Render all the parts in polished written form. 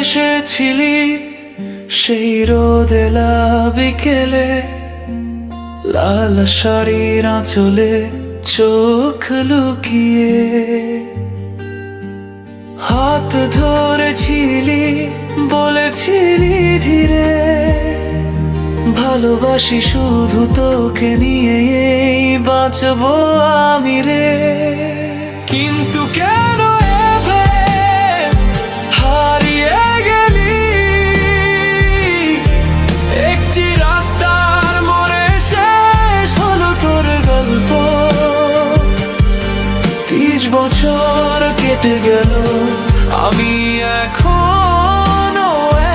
এসেছিলি সেই রোদেলা বিকেলে, লাল শাড়ির আঁচলে চোখ লুকিয়ে হাত ধরেছিলি, বলেছিলি ধীরে ভালোবাসি শুধু তোকে নিয়ে বাঁচবো আমি রে। কিন্তু কেন এভাবে হারিয়ে গেলি একটি রাস্তার মোড়ে, শেষ হলো তোর গল্প। 30 বছর কেটে গেল, আমি এখনো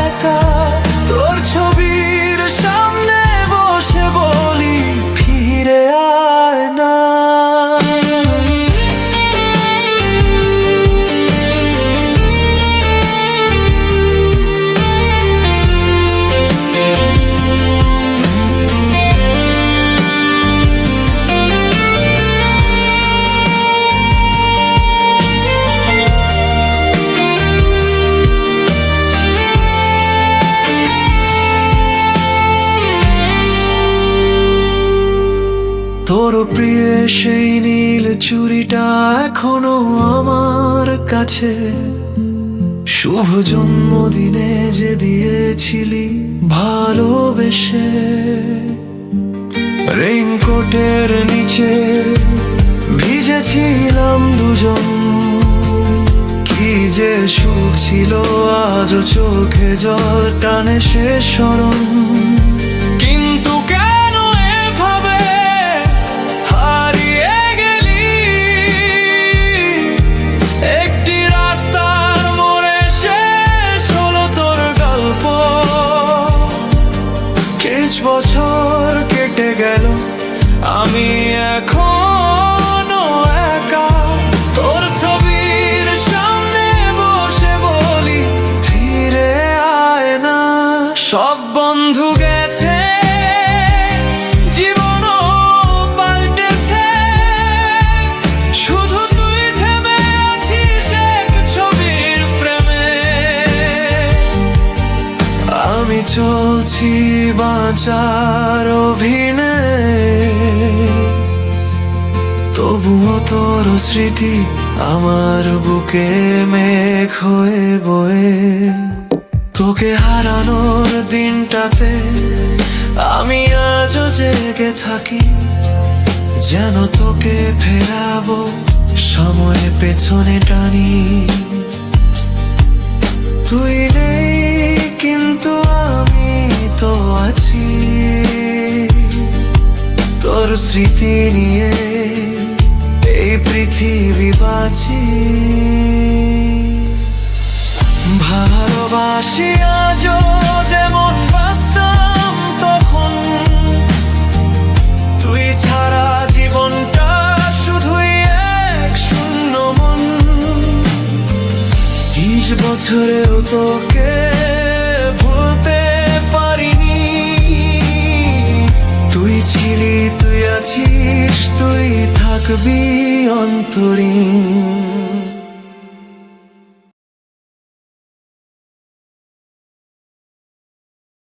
একা তোর ছবির সামনে বসে বলি ফিরে আয় না। তোর প্রিয় সেই নীল চুড়িটা এখনো আমার কাছে, শুভ জন্মদিনে যে দিয়েছিলি ভালোবেসে। রেইনকোটের নিচে ভিজেছিলাম দুজন, কি যে সুখ ছিল আজও চোখে জল টানে সে স্মরণ। কিন্তু কেন এভাবে হারিয়ে গেলি একটি রাস্তার মোড়ে, শেষ হলো তোর গল্প। 30 বছর কেটে গেল, আমি এখনো একা তোর ছবির সামনে বসে বলি ফিরে আয় না। সব বন্ধু গেছে, জীবনও পাল্টেছে, শুধু তুই থেমে আছিস এক ছবির ফ্রেমে। আমি চলছি বাঁচার অভিনয়ে, তবুও তোর স্মৃতি আমার বুকে মেঘ হয়ে বয়ে। তোকে হারানোর দিনটাতে আমি আজও জেগে থাকি, যেন তোকে ফেরাবো সময় পেছনে টানি। তুই নেই কিন্তু আমি তো আছি, তোর স্মৃতি নিয়ে এই পৃথিবী বাঁচি। ভালোবাসি আজও যেমন বাঁচতাম তখন, তুই ছাড়া জীবনটা শুধুই এক শূন্য মন। 30 বছরেও তোকে ভুলতে পারিনি, তুই ছিলি, তুই আছিস, তুই থাকবি অন্তরীণ।